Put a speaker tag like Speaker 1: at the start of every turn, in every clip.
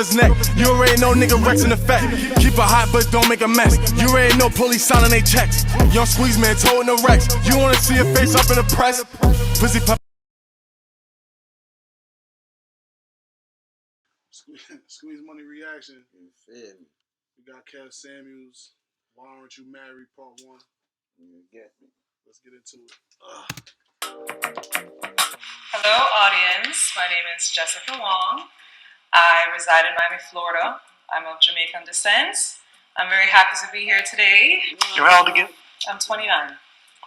Speaker 1: his neck. You already know nigga Rex in effect. Keep it hot but don't make a mess. You already know police signing they checks. Young squeeze man toting the Rex. You wanna see your face up in the press? Pussy pop.
Speaker 2: Squeeze Money reaction.
Speaker 3: You feel me?
Speaker 2: We got Kev Samuels. Why Aren't You Married? Part 1.
Speaker 3: You get me?
Speaker 2: Let's get into it.
Speaker 4: Hello, audience. My name is Jessica Wong. I reside in Miami, Florida. I'm of Jamaican descent. I'm very happy to be here today.
Speaker 5: You're how old again?
Speaker 4: I'm 29.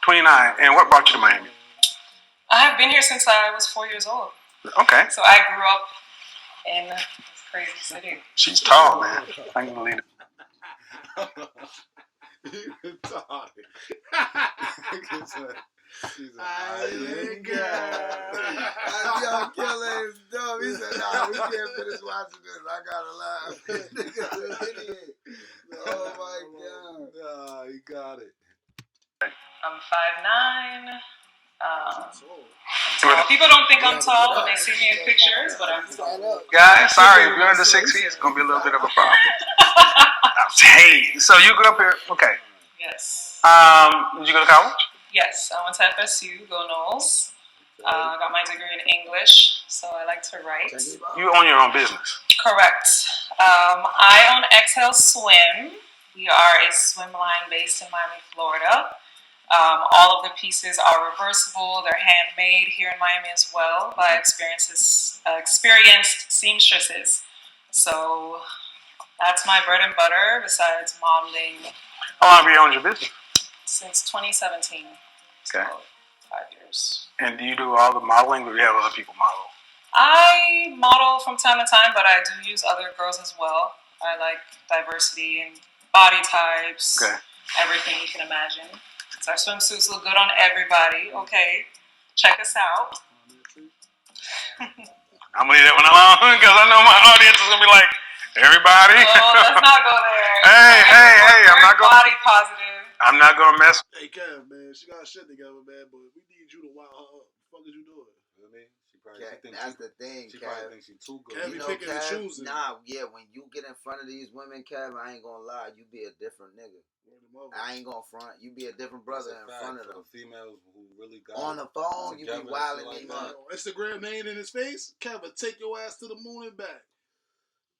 Speaker 5: 29. And what brought you to Miami?
Speaker 4: I have been here since I was 4 years old.
Speaker 5: Okay.
Speaker 4: So I grew up in this crazy city.
Speaker 5: She's tall, man. I can believe it.
Speaker 2: You retarded.
Speaker 3: Yo, Killer is dumb. He said, nah, we can't finish watching this. I gotta laugh. Nigga's an idiot. Oh my God.
Speaker 2: Nah, he got it.
Speaker 4: I'm 5'9". People don't think I'm tall when they see me in pictures, but I'm tall.
Speaker 5: Guys, sorry, if you're under 6 feet, it's going to be a little bit of a problem. Hey, so you grew up here? Okay.
Speaker 4: Yes.
Speaker 5: Did you go to college?
Speaker 4: Yes, I went to FSU, go Knowles. Got my degree in English, so I like to write.
Speaker 5: You own your own business.
Speaker 4: Correct. I own Exhale Swim. We are a swim line based in Miami, Florida. All of the pieces are reversible. They're handmade here in Miami as well by experienced seamstresses. So that's my bread and butter besides modeling.
Speaker 5: How long have you owned your business?
Speaker 4: Since 2017.
Speaker 5: Okay.
Speaker 4: So 5 years.
Speaker 5: And do you do all the modeling, or do you have other people model?
Speaker 4: I model from time to time, but I do use other girls as well. I like diversity and body types, everything you can imagine. So our swimsuits look good on everybody. Okay, check us out.
Speaker 5: I'm going to leave that one alone because I know my audience is going to be like, everybody.
Speaker 4: Oh, let's not go there.
Speaker 5: Hey, I'm not going.
Speaker 4: Body positive.
Speaker 5: I'm not going to mess.
Speaker 2: Hey, Kev, man, she got her shit together, man, but we need you to wow her up. What the fuck is you doing?
Speaker 3: You know what I mean? That's the thing,
Speaker 6: She
Speaker 3: Kev.
Speaker 6: probably thinks she's too good.
Speaker 2: Kev,
Speaker 3: You
Speaker 2: be
Speaker 3: know,
Speaker 2: picking and
Speaker 3: Kev,
Speaker 2: choosing.
Speaker 3: nah, yeah, when you get in front of these women, Kev, I ain't gonna lie, you be a different nigga. I ain't gonna front. You be a different brother in front of them.
Speaker 6: The females who really got
Speaker 3: on the phone, you be wilding
Speaker 6: like
Speaker 3: him up.
Speaker 2: Instagram name in his face, Kevin, take your ass to the moon and back.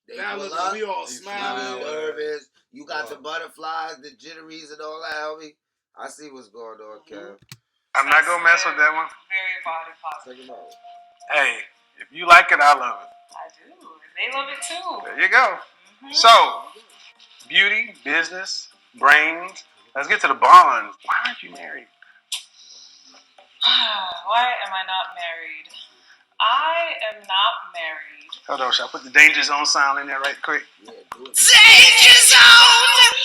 Speaker 3: They
Speaker 2: now
Speaker 3: pull
Speaker 2: look,
Speaker 3: up,
Speaker 2: we all
Speaker 3: you
Speaker 2: smiling,
Speaker 3: nervous. You got the butterflies, the jitteries, and all that, homie. I see what's going on, Kev.
Speaker 5: I'm not going to mess with that one.
Speaker 4: Very body positive.
Speaker 3: Take him out.
Speaker 5: Hey, if you like it, I love it.
Speaker 4: I do. They love it too.
Speaker 5: There you go.
Speaker 4: Mm-hmm.
Speaker 5: So, beauty, business, brains. Let's get to the bonds. Why aren't you married?
Speaker 4: Why am I not married? I am not married.
Speaker 5: Hold on, shall I put the danger zone sound in there right quick?
Speaker 3: Yeah, do it.
Speaker 4: Danger zone!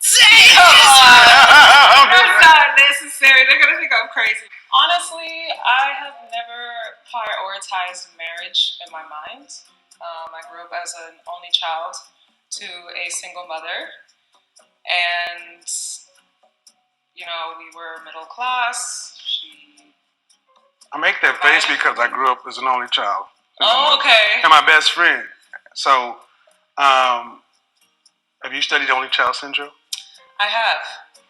Speaker 4: Danger zone! That's not necessary. They're going to think I'm crazy. Honestly, I have never prioritized marriage in my mind. I grew up as an only child to a single mother. And, you know, we were middle class.
Speaker 5: I make that face because I grew up as an only child.
Speaker 4: Oh, okay.
Speaker 5: And my best friend. So, have you studied only child syndrome?
Speaker 4: I have.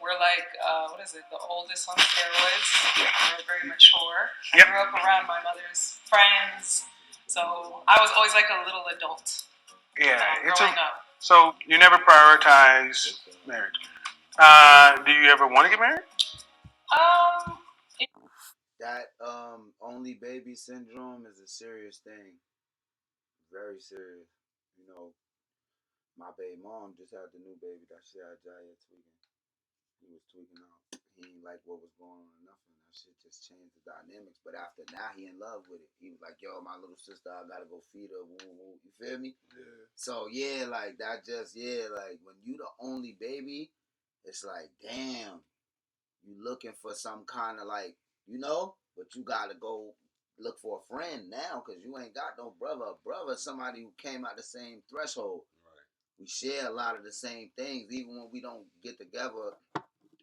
Speaker 4: We're like, what is it, the oldest on steroids. We're very mature. I grew up around my mother's friends. So I was always like a little adult.
Speaker 5: Yeah.
Speaker 4: Growing up.
Speaker 5: So you never prioritize marriage. Do you ever want to get married?
Speaker 3: That only baby syndrome is a serious thing. Very serious. You know, my baby mom just had the new baby that she had Jaya tweaking. He was tweaking out. He didn't like what was going on or nothing. That shit just changed the dynamics. But after now, he in love with it. He was like, yo, my little sister, I gotta go feed her. Woo, woo. You feel me?
Speaker 2: Yeah.
Speaker 3: So, yeah, like, that just, like, when you the only baby, it's like, damn, you looking for some kind of, like, you know? But you gotta go look for a friend now because you ain't got no brother. A brother is somebody who came out the same threshold. Right. We share a lot of the same things, even when we don't get together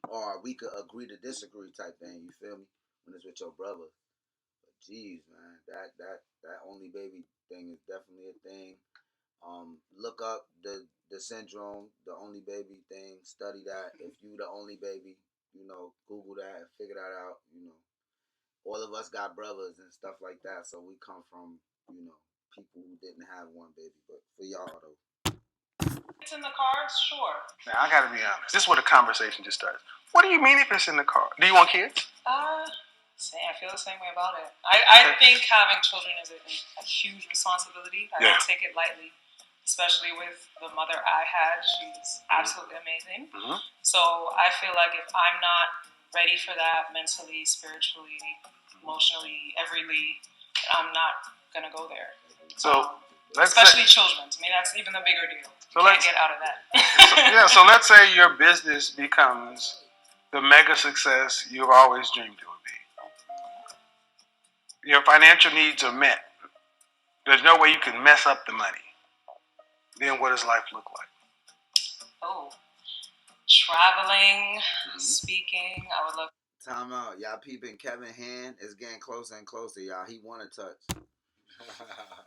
Speaker 3: or we could agree to disagree type thing. You feel me? When it's with your brother. But jeez, man, that only baby thing is definitely a thing. Look up the syndrome, the only baby thing. Study that. If you the only baby, Google that and figure that out. All of us got brothers and stuff like that, so we come from people who didn't have one baby. But for y'all though,
Speaker 4: It's in the cards, sure.
Speaker 5: Now I gotta be honest. This is where the conversation just starts. What do you mean if it's in the car? Do you want kids?
Speaker 4: I feel the same way about it. I think having children is a huge responsibility. I don't take it lightly, especially with the mother I had. She's absolutely amazing.
Speaker 5: Mm-hmm.
Speaker 4: So I feel like if I'm not ready for that mentally, spiritually, emotionally, everyly, I'm not gonna go there.
Speaker 5: So
Speaker 4: especially children. To me, that's even the bigger deal.
Speaker 5: So
Speaker 4: Can't get out of that.
Speaker 5: So let's say your business becomes the mega success you've always dreamed it would be. Your financial needs are met. There's no way you can mess up the money. Then what does life look like?
Speaker 4: Oh, traveling, speaking. I would love.
Speaker 3: time out. Y'all peeping Kevin hand is getting closer and closer, y'all. He want to touch.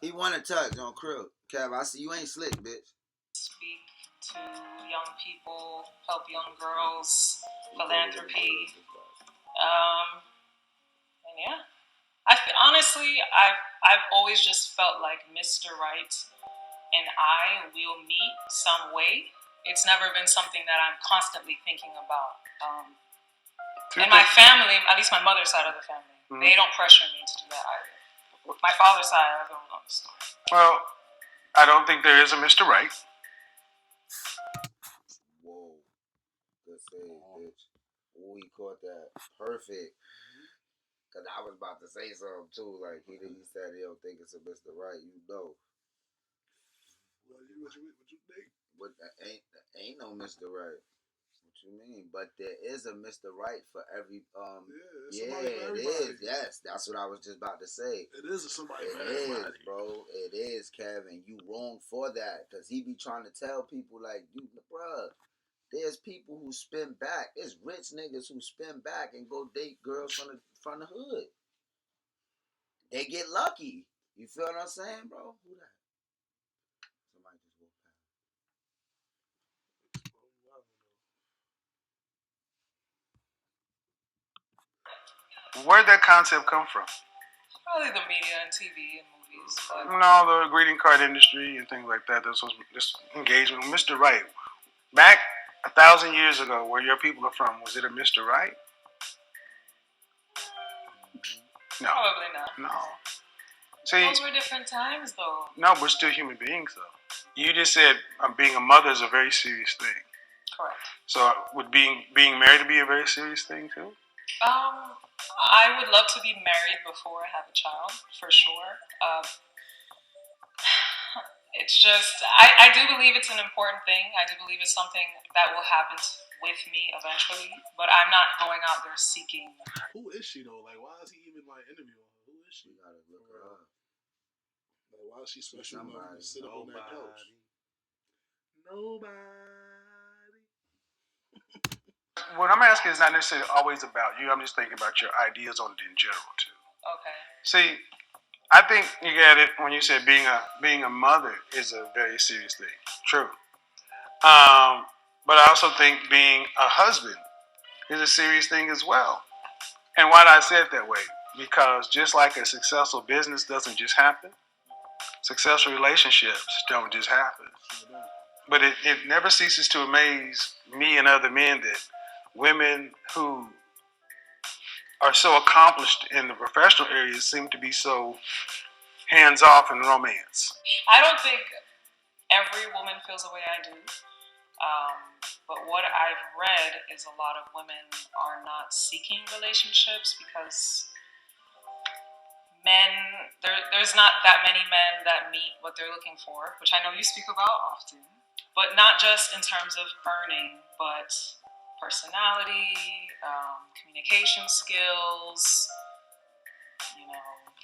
Speaker 3: He want to touch on Krill. Kev, I see you ain't slick, bitch.
Speaker 4: Speak to young people, help young girls, philanthropy. And yeah, honestly, I've always just felt like Mr. Right and I will meet some way. It's never been something that I'm constantly thinking about. And my family, at least my mother's side of the family, they don't pressure me to do that either. My father's side, I don't know the story.
Speaker 5: Well, I don't think there is a Mr. Right.
Speaker 3: Whoa. Good save, bitch. Ooh, he caught that. Perfect. Because I was about to say something, too. Like, he said he don't think it's a Mr. Right. You know.
Speaker 2: What you think?
Speaker 3: But ain't no Mr. Right. What you mean? But there is a Mr. Right for every
Speaker 2: Yeah,
Speaker 3: it is. Yes, that's what I was just about to say.
Speaker 2: It is somebody for
Speaker 3: It
Speaker 2: everybody.
Speaker 3: is, bro. It is, Kevin. You wrong for that. Because he be trying to tell people, like, bruh, there's people who spin back. There's rich niggas who spin back and go date girls from the hood. They get lucky. You feel what I'm saying, bro? Who that? Somebody just walked past.
Speaker 5: Where'd that concept come from?
Speaker 4: Probably the media and TV and movies. But
Speaker 5: No, the greeting card industry and things like that. This was this engagement. Mr. Right. Back 1,000 years ago, where your people are from, was it a Mr. Right? No.
Speaker 4: probably not.
Speaker 5: No. See,
Speaker 4: Those were different times, though.
Speaker 5: no, we're still human beings, though. You just said being a mother is a very serious thing.
Speaker 4: Correct.
Speaker 5: So would being married be a very serious thing, too?
Speaker 4: I would love to be married before I have a child, for sure. It's just, I do believe it's an important thing. I do believe it's something that will happen with me eventually, but I'm not going out there seeking.
Speaker 2: Who is she though? Like, why is he even like interviewing her? Who is she?
Speaker 3: You gotta look her up.
Speaker 2: Like, why is she special enough to sit up on that couch? Nobody.
Speaker 5: What I'm asking is not necessarily always about you. I'm just thinking about your ideas on it in general, too.
Speaker 4: Okay.
Speaker 5: See, I think you get it when you said being a mother is a very serious thing. True. But I also think being a husband is a serious thing as well. And why did I say it that way? Because just like a successful business doesn't just happen, successful relationships don't just happen. But it never ceases to amaze me and other men that women who are so accomplished in the professional areas seem to be so hands-off in romance.
Speaker 4: I don't think every woman feels the way I do. But what I've read is a lot of women are not seeking relationships because there's not that many men that meet what they're looking for, which I know you speak about often. But not just in terms of earning, but personality, communication skills,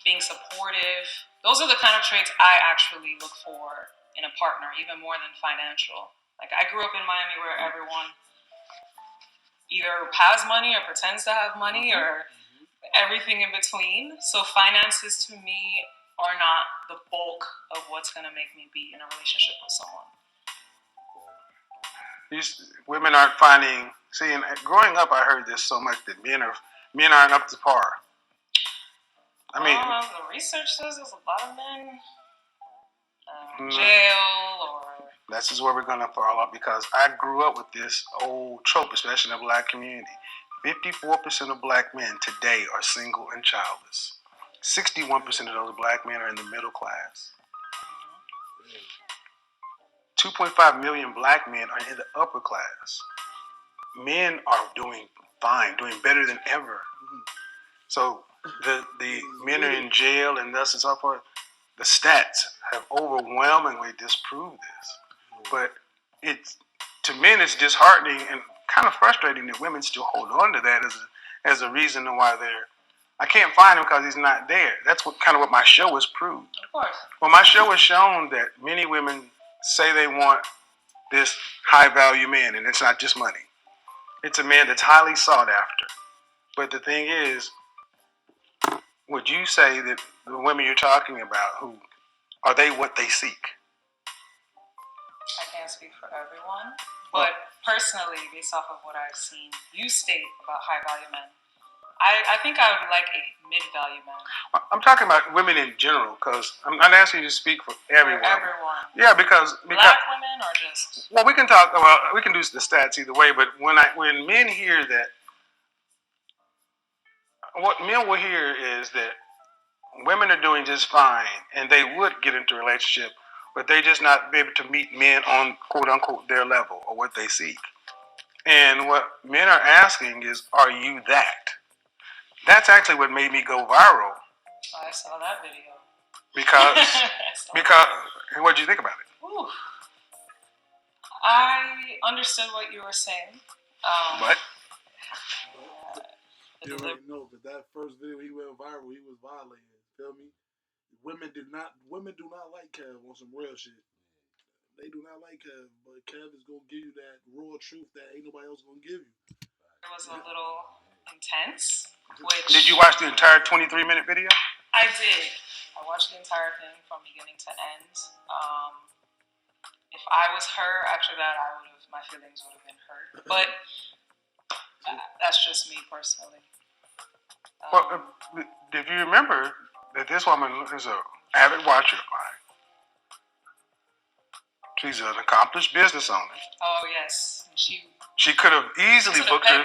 Speaker 4: being supportive. Those are the kind of traits I actually look for in a partner, even more than financial. Like, I grew up in Miami where everyone either has money or pretends to have money or everything in between. So finances to me are not the bulk of what's going to make me be in a relationship with someone.
Speaker 5: These women aren't finding. See, and growing up, I heard this so much that men aren't up to par. I mean,
Speaker 4: the research says there's a lot of men in jail or.
Speaker 5: this is where we're gonna fall off because I grew up with this old trope, especially in the black community. 54% of black men today are single and childless. 61% of those black men are in the middle class. 2.5 million black men are in the upper class. Men are doing fine, doing better than ever. So the men are in jail and thus and so forth. The stats have overwhelmingly disproved this. But to men it's disheartening and kind of frustrating that women still hold on to that as a reason why I can't find him because he's not there. That's what my show has proved.
Speaker 4: Of course.
Speaker 5: Well, my show has shown that many women say they want this high value man, and it's not just money. It's a man that's highly sought after. But the thing is, would you say that the women you're talking about, are they what they seek?
Speaker 4: I can't speak for everyone, but personally, based off of what I've seen you state about high value men, I think I would like a mid-value man.
Speaker 5: I'm talking about women in general, because I'm not asking you to speak for everyone.
Speaker 4: For everyone.
Speaker 5: Yeah, because
Speaker 4: black women or just.
Speaker 5: Well, we can do the stats either way, but when men hear that, what men will hear is that women are doing just fine, and they would get into a relationship, but they just not be able to meet men on quote unquote their level or what they seek. And what men are asking is, are you that? That's actually what made me go viral.
Speaker 4: I saw that video.
Speaker 5: Because what did you think about it?
Speaker 4: Ooh. I understood what you were saying.
Speaker 5: But
Speaker 2: you already know that first video he went viral, he was violating. Feel me? Women do not like Kev on some real shit. They do not like Kev, but Kev is gonna give you that raw truth that ain't nobody else gonna give you.
Speaker 4: It was a little intense.
Speaker 5: Did you watch the entire 23-minute video?
Speaker 4: I did. I watched the entire thing from beginning to end. If I was her after that, my feelings would have been hurt. But that's just me personally.
Speaker 5: Well, if you remember that this woman is an avid watcher of mine. She's an accomplished business owner.
Speaker 4: Oh yes,
Speaker 5: she could have easily booked her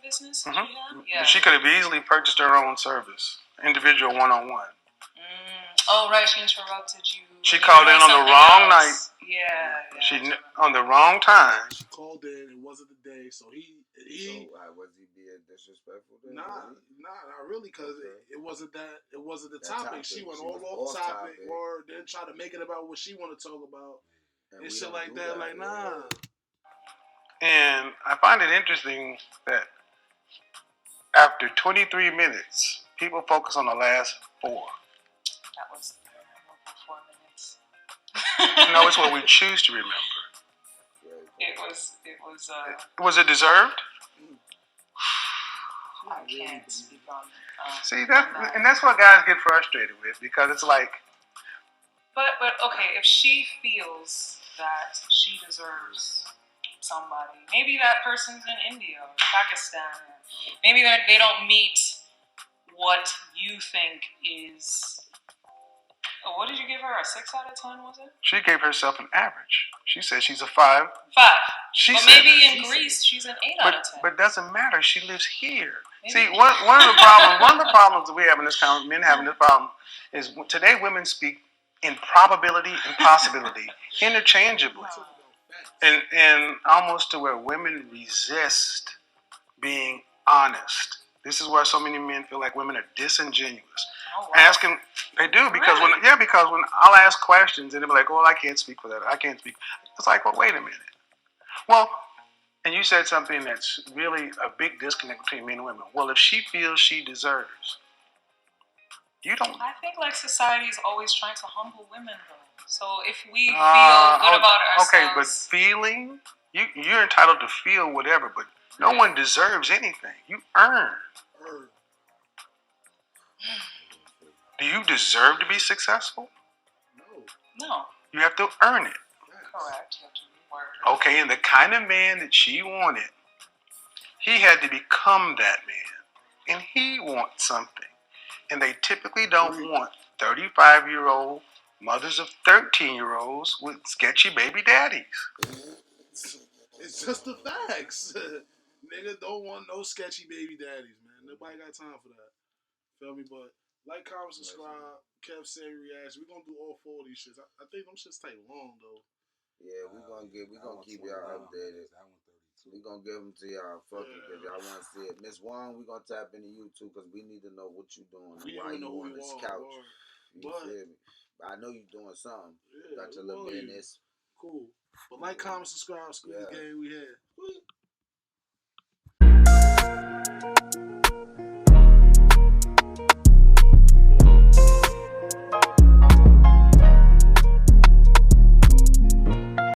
Speaker 4: business.
Speaker 5: Mm-hmm.
Speaker 4: Yeah.
Speaker 5: She could have easily purchased her own service, individual one-on-one.
Speaker 4: Oh right, she interrupted you.
Speaker 5: She called in on the wrong night.
Speaker 4: Yeah.
Speaker 5: She on the wrong time.
Speaker 2: She called in. It wasn't the day, so he.
Speaker 3: So was he being disrespectful?
Speaker 2: Nah, not really, because it wasn't that. It wasn't the topic. She went all off topic, or then try to make it about what she want to talk about and shit like that. Like nah.
Speaker 5: And I find it interesting that after 23 minutes, people focus on the last 4.
Speaker 4: That was 4 minutes.
Speaker 5: No, it's what we choose to remember.
Speaker 4: It was.
Speaker 5: Was it deserved?
Speaker 4: I can't speak on.
Speaker 5: See and that's what guys get frustrated with, because it's like.
Speaker 4: But okay, if she feels that she deserves somebody, maybe that person's in India or Pakistan. Maybe they don't meet what you think is. Oh, what did you give her? A 6 out of 10, was it?
Speaker 5: She gave herself an average. She said she's a 5.
Speaker 4: 5.
Speaker 5: But
Speaker 4: maybe in Greece she's an 8 out of 10.
Speaker 5: But it doesn't matter. She lives here. Maybe. See, one of the problems that we have in this country, men having this problem, is today women speak in probability and possibility interchangeably, and almost to where women resist being honest. This is where so many men feel like women are disingenuous.
Speaker 4: Oh, wow.
Speaker 5: Asking, they do because
Speaker 4: really?
Speaker 5: because when I'll ask questions and they'll be like, "Oh, I can't speak for that. I can't speak." It's like, well, wait a minute. Well, and you said something that's really a big disconnect between men and women. Well, if she feels she deserves, you don't.
Speaker 4: I think like society is always trying to humble women, though. So if we feel good about ourselves,
Speaker 5: okay, but feeling, you're entitled to feel whatever, but no one deserves anything. You earn. Do you deserve to be successful?
Speaker 2: No.
Speaker 4: No.
Speaker 5: You have to earn it.
Speaker 4: Correct. You have to work.
Speaker 5: Okay, and the kind of man that she wanted, he had to become that man. And he wants something. And they typically don't want 35-year-old mothers of 13-year-olds with sketchy baby daddies.
Speaker 2: It's just the facts. Niggas don't want no sketchy baby daddies, man. Nobody got time for that. Feel me? But like, comment, subscribe. Kev Sari reaction. We're gonna do all 4 of these shits. I think them shits take long though.
Speaker 3: Yeah, we gonna keep y'all updated. We gonna give them to y'all, fuck it, cause y'all want to see it. Miss Wong, we gonna tap into you too, cause we need to know what you doing and why you on this couch. You feel me? But I know you doing something.
Speaker 2: Yeah,
Speaker 3: Got your little business.
Speaker 2: Cool. But like, comment, subscribe. Squeeze Gang, we here.